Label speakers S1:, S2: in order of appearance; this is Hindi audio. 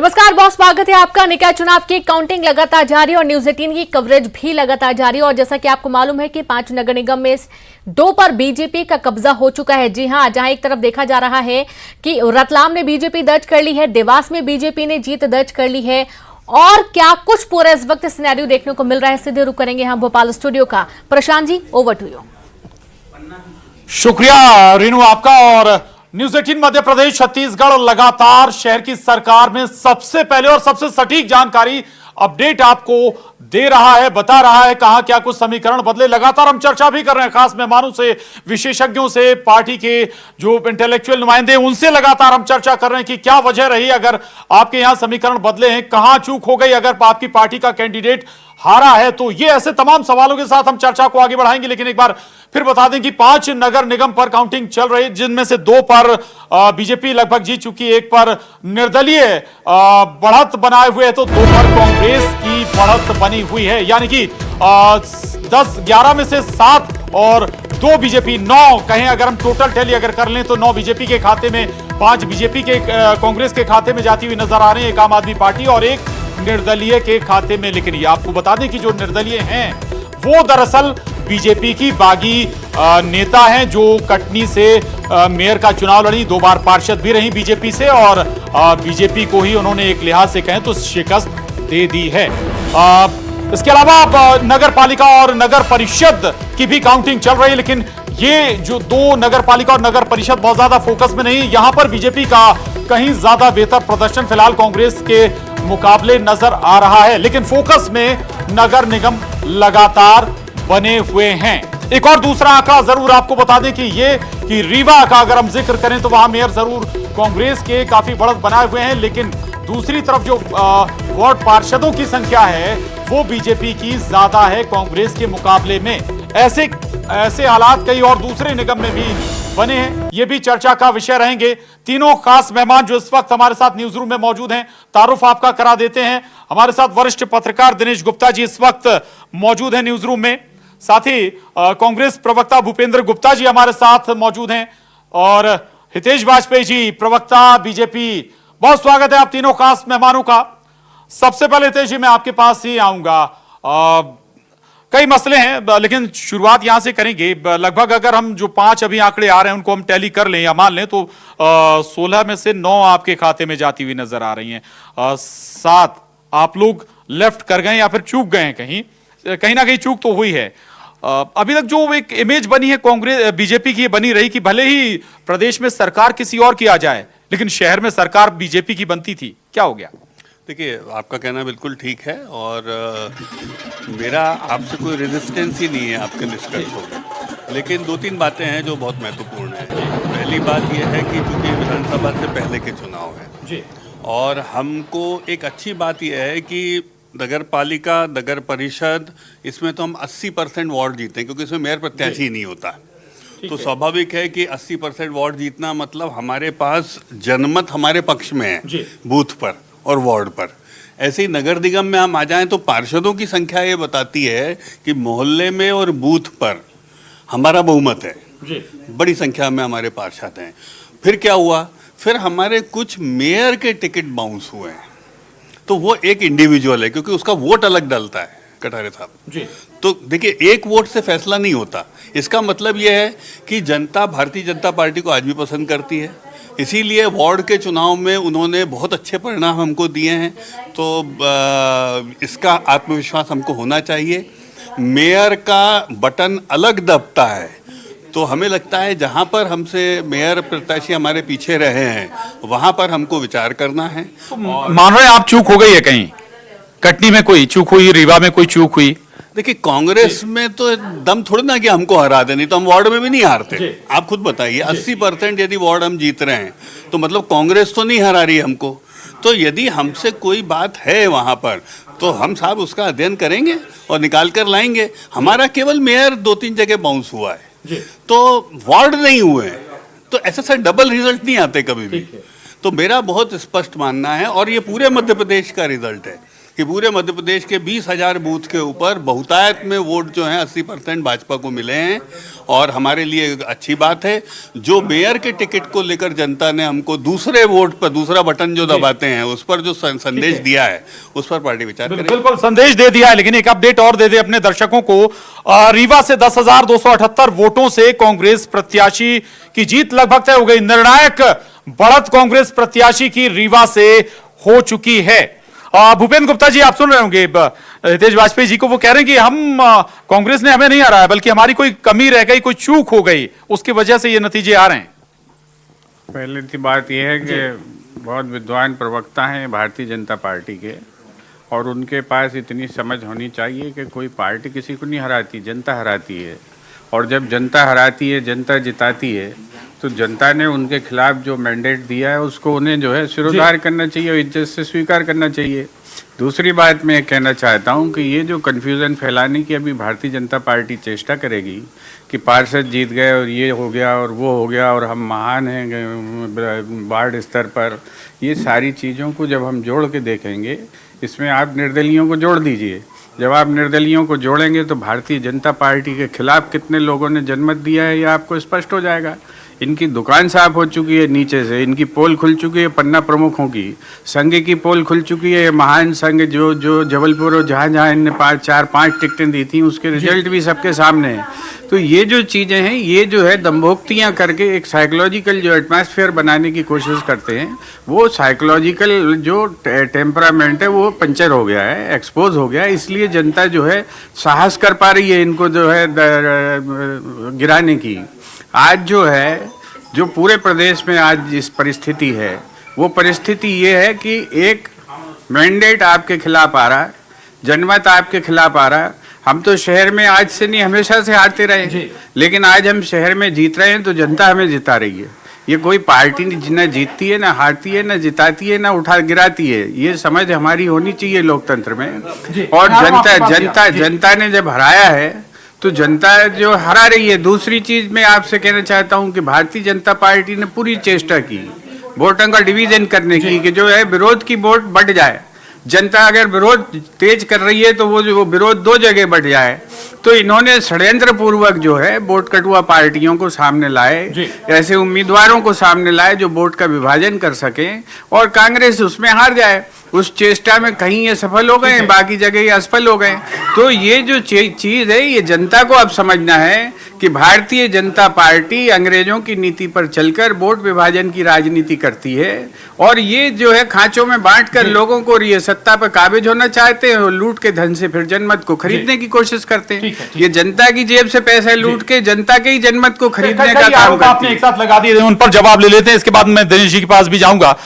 S1: नमस्कार बॉस, स्वागत है आपका। निकाय चुनाव की काउंटिंग लगातार जारी और न्यूज 18 की कवरेज भी लगातार जारी। और जैसा कि आपको मालूम है कि 5 नगर निगम में 2 पर बीजेपी का कब्जा हो चुका है। जी हां, जहां एक तरफ देखा जा रहा है कि रतलाम ने बीजेपी दर्ज कर ली है, देवास में बीजेपी ने जीत दर्ज कर ली है। और क्या कुछ पूरा इस वक्त सिनेरियो देखने को मिल रहा है, सीधे रुक करेंगे हम भोपाल स्टूडियो का। Prashant ji, over to you.
S2: शुक्रिया रीनू आपका। और न्यूज 18 मध्य प्रदेश छत्तीसगढ़ लगातार शहर की सरकार में सबसे पहले और सबसे सटीक जानकारी अपडेट आपको दे रहा है, बता रहा है कहां क्या कुछ समीकरण बदले। लगातार हम चर्चा भी कर रहे हैं खास मेहमानों से, विशेषज्ञों से, पार्टी के जो इंटेलेक्चुअल नुमाइंदे उनसे लगातार हम चर्चा कर रहे हैं कि क्या वजह रही अगर आपके यहां समीकरण बदले हैं, कहां चूक हो गई अगर आपकी पार्टी का कैंडिडेट हारा है। तो ये ऐसे तमाम सवालों के साथ हम चर्चा को आगे बढ़ाएंगे। लेकिन एक बार फिर बता दें कि 5 नगर निगम पर काउंटिंग चल रही है, जिनमें से 2 पर बीजेपी लगभग जीत चुकी है, 1 पर निर्दलीय बढ़त बनाए हुए है, तो 2 पर कांग्रेस की बढ़त बनी हुई है। यानी कि 11 में से 7 और 2 बीजेपी, 9 कहें अगर हम टोटल टैली अगर कर लें तो 9 बीजेपी के खाते में, 5 बीजेपी के कांग्रेस के खाते में जाती हुई नजर आ रही है, 1 आम आदमी पार्टी और 1 निर्दलीय के खाते में। लेकिन ये आपको बता दें कि जो निर्दलीय हैं वो दरअसल बीजेपी की बागी नेता हैं, जो कटनी से मेयर का चुनाव लड़ी, 2 बार पार्षद भी रही बीजेपी से, और बीजेपी को ही उन्होंने एक लिहाज से कहें तो शिकस्त दे दी है। इसके अलावा नगर पालिका और नगर परिषद की भी काउंटिंग चल रही है। लेकिन ये जो 2 नगर पालिका और नगर परिषद बहुत ज्यादा फोकस में नहीं, यहां पर बीजेपी का कहीं ज्यादा बेहतर प्रदर्शन फिलहाल कांग्रेस के मुकाबले नजर आ रहा है। लेकिन फोकस में नगर निगम लगातार बने हुए हैं। एक और दूसरा आंकड़ा जरूर आपको बता दें कि रीवा का अगर हम जिक्र करें तो वहां मेयर जरूर कांग्रेस के काफी बढ़त बनाए हुए हैं, लेकिन दूसरी तरफ जो वार्ड पार्षदों की संख्या है वो बीजेपी की ज्यादा है कांग्रेस के मुकाबले में। ऐसे हालात कई और दूसरे निगम में भी बने हैं, ये भी चर्चा का विषय रहेंगे। तीनों खास मेहमान जो इस वक्त हमारे साथ न्यूज रूम में मौजूद हैं, तारुफ आपका करा देते हैं। हमारे साथ वरिष्ठ पत्रकार दिनेश गुप्ता जी इस वक्त मौजूद हैं न्यूज रूम में, साथ ही कांग्रेस प्रवक्ता भूपेंद्र गुप्ता जी हमारे साथ मौजूद हैं, और हितेश वाजपेयी जी प्रवक्ता बीजेपी। बहुत स्वागत है आप तीनों खास मेहमानों का। सबसे पहले हितेश जी मैं आपके पास ही आऊंगा। कई मसले हैं लेकिन शुरुआत यहां से करेंगे। लगभग अगर हम जो 5 अभी आंकड़े आ रहे हैं उनको हम टैली कर लें या मान लें तो 16 में से 9 आपके खाते में जाती हुई नजर आ रही हैं, 7 आप लोग लेफ्ट कर गए या फिर चूक गए हैं, कहीं ना कहीं चूक तो हुई है। अभी तक जो एक इमेज बनी है कांग्रेस बीजेपी की बनी रही कि भले ही प्रदेश में सरकार किसी और की आ जाए लेकिन शहर में सरकार बीजेपी की बनती थी, क्या हो गया?
S3: देखिए, आपका कहना बिल्कुल ठीक है और मेरा आपसे कोई रेजिस्टेंस ही नहीं है आपके निष्कर्षों में। लेकिन 2-3 बातें हैं जो बहुत महत्वपूर्ण है। पहली बात यह है कि चूंकि विधानसभा से पहले के चुनाव है और हमको एक अच्छी बात यह है कि नगर पालिका, नगर परिषद, इसमें तो हम 80% वार्ड जीते हैं क्योंकि इसमें मेयर प्रत्याशी नहीं होता। तो स्वाभाविक है कि 80% वार्ड जीतना मतलब हमारे पास जनमत हमारे पक्ष में है बूथ पर और वार्ड पर। ऐसे ही नगर निगम में हम आ जाएं तो पार्षदों की संख्या ये बताती है कि मोहल्ले में और बूथ पर हमारा बहुमत है, बड़ी संख्या में हमारे पार्षद हैं। फिर क्या हुआ, फिर हमारे कुछ मेयर के टिकट बाउंस हुए हैं, तो वो एक इंडिविजुअल है क्योंकि उसका वोट अलग डलता है कटारे साहब जी। तो देखिए, एक वोट से फैसला नहीं होता। इसका मतलब यह है कि जनता भारतीय जनता पार्टी को आज भी पसंद करती है, इसीलिए वार्ड के चुनाव में उन्होंने बहुत अच्छे परिणाम हमको दिए हैं। तो इसका आत्मविश्वास हमको होना चाहिए। मेयर का बटन अलग दबता है तो हमें लगता है जहां पर हमसे मेयर प्रत्याशी हमारे पीछे रहे हैं वहां पर हमको विचार करना है।
S2: तो मान रहे आप चूक हो गई है, कहीं कटनी में कोई चूक हुई, रीवा में कोई चूक हुई?
S3: देखिए, कांग्रेस में तो दम थोड़ी ना कि हमको हरा दे, नहीं तो हम वार्ड में भी नहीं हारते। आप खुद बताइए, 80% यदि वार्ड हम जीत रहे हैं तो मतलब कांग्रेस तो नहीं हरा रही हमको। तो यदि हमसे कोई बात है वहां पर तो हम साहब उसका अध्ययन करेंगे और निकाल कर लाएंगे। हमारा केवल मेयर 2-3 जगह बाउंस हुआ है तो वार्ड नहीं हुए हैं, तो ऐसा सर डबल रिजल्ट नहीं आते कभी भी। तो मेरा बहुत स्पष्ट मानना है और ये पूरे मध्य प्रदेश का रिजल्ट है। कि पूरे मध्य प्रदेश के 20,000 बूथ के ऊपर बहुतायत में वोट जो हैं 80% भाजपा को मिले हैं और हमारे लिए अच्छी बात है। जो मेयर के टिकट को लेकर जनता ने हमको दूसरे वोट पर दूसरा बटन जो दबाते हैं उस पर जो संदेश दिया है उस पर पार्टी विचार करेगी।
S2: बिल्कुल संदेश दे दिया है, लेकिन एक अपडेट और दे दे अपने दर्शकों को। रीवा से 10,278 वोटों से कांग्रेस प्रत्याशी की जीत लगभग तय हो गई। निर्णायक बढ़त कांग्रेस प्रत्याशी की रीवा से हो चुकी है। भूपेंद्र गुप्ता जी, आप सुन रहे होंगे तेज वाजपेयी जी को, वो कह रहे हैं कि हम कांग्रेस ने हमें नहीं हराया बल्कि हमारी कोई कमी रह गई, कोई चूक हो गई, उसकी वजह से ये नतीजे आ रहे हैं।
S4: पहले की बात यह है कि बहुत विद्वान प्रवक्ता हैं भारतीय जनता पार्टी के, और उनके पास इतनी समझ होनी चाहिए कि कोई पार्टी किसी को नहीं हराती, जनता हराती है। और जब जनता हराती है, जनता जिताती है, तो जनता ने उनके खिलाफ जो मैंडेट दिया है उसको उन्हें जो है सिरोधार करना चाहिए और इज्जत से स्वीकार करना चाहिए। दूसरी बात मैं कहना चाहता हूं कि ये जो कन्फ्यूज़न फैलाने की अभी भारतीय जनता पार्टी चेष्टा करेगी कि पार्षद जीत गए और ये हो गया और वो हो गया और हम महान हैं वार्ड स्तर पर, ये सारी चीज़ों को जब हम जोड़ के देखेंगे, इसमें आप निर्दलियों को जोड़ दीजिए। जब आप निर्दलियों को जोड़ेंगे तो भारतीय जनता पार्टी के खिलाफ कितने लोगों ने जनमत दिया है ये आपको स्पष्ट हो जाएगा। इनकी दुकान साफ हो चुकी है नीचे से, इनकी पोल खुल चुकी है पन्ना प्रमुखों की, संघ की पोल खुल चुकी है। महान संघ जो जबलपुर और जहाँ इनने 4-5 टिकटें दी थी उसके रिजल्ट भी सबके सामने हैं। तो ये जो चीज़ें हैं, ये जो है दम्भोक्तियाँ करके एक साइकोलॉजिकल जो एटमॉस्फेयर बनाने की कोशिश करते हैं, वो साइकोलॉजिकल जो टेम्परामेंट है वो पंचर हो गया है, एक्सपोज हो गया है। इसलिए जनता जो है साहस कर पा रही है इनको जो है गिराने की। आज जो है, जो पूरे प्रदेश में आज इस परिस्थिति है, वो परिस्थिति ये है कि एक मैंडेट आपके खिलाफ आ रहा, जनमत आपके खिलाफ आ रहा। हम तो शहर में आज से नहीं हमेशा से हारते रहे, लेकिन आज हम शहर में जीत रहे हैं तो जनता हमें जिता रही है। ये कोई पार्टी न जीतती है, ना हारती है, ना जिताती है, ना उठा गिराती है। ये समझ हमारी होनी चाहिए लोकतंत्र में। और जनता ने जब हराया है तो जनता जो हरा रही है। दूसरी चीज मैं आपसे कहना चाहता हूं कि भारतीय जनता पार्टी ने पूरी चेष्टा की वोटों का डिवीजन करने की, कि जो है विरोध की वोट बढ़ जाए। जनता अगर विरोध तेज कर रही है तो वो विरोध 2 जगह बढ़ जाए। तो इन्होंने षड्यंत्र पूर्वक जो है वोट कटुआ पार्टियों को सामने लाए, ऐसे उम्मीदवारों को सामने लाए जो वोट का विभाजन कर सकें और कांग्रेस उसमें हार जाए। उस चेष्टा में कहीं ये सफल हो गए, बाकी जगह ये असफल हो गए। तो ये जो चीज है, ये जनता को अब समझना है कि भारतीय जनता पार्टी अंग्रेजों की नीति पर चलकर वोट विभाजन की राजनीति करती है, और ये जो है खांचों में बांटकर लोगों को ये सत्ता पर काबिज होना चाहते हैं और लूट के धन से फिर जनमत को खरीदने की कोशिश करते हैं। ये जनता की जेब से पैसे लूट के जनता के ही जनमत को खरीदने का काम करते हैं।
S2: आपने एक साथ लगा दिए, उन पर जवाब ले लेते हैं, इसके बाद मैं दिनेश जी के पास भी जाऊंगा।